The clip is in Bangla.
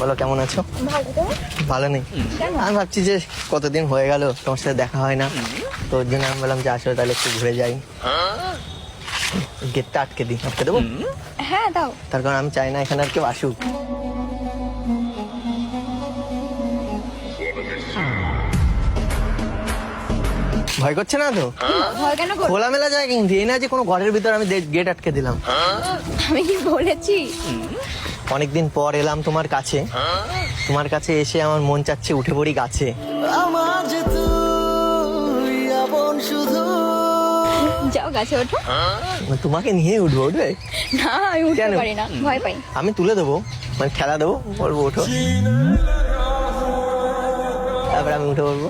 বলো কেমন আছো? ভালো নেই। আমি ভাবছি যে কতদিন হয়ে গেল তোমার সাথে দেখা হয় না, তো ওর জন্য আমি বললাম যে আসলে তাহলে একটু ঘুরে যাই। গেটটা আটকে দিই, আটকে দেবো? হ্যাঁ দাও। তার কারণ আমি চাই না এখানে আর কেউ আসুক। ভয় করছে না তো? ভয় কেন করবো? খোলামেলা জায়গা কিন্তু, এই না যে কোনো ঘরের ভিতর আমি গেট আটকে দিলাম। আমি কি বলেছি? অনেকদিন পর এলাম তোমার কাছে, তোমার কাছে এসে আমার মন চাচ্ছে উঠে পড়ি গাছে। আমার যে তুই আপন শুধু। যাও গাছে ওঠো। তোমাকে নিয়ে উঠবো? উঠবে না আমি উঠতে কেন? পারি না, ভয় পাই। আমি তুলে দেবো, মানে খেলা দেবো, বলবো ওঠো, তারপরে আমি উঠে পড়বো।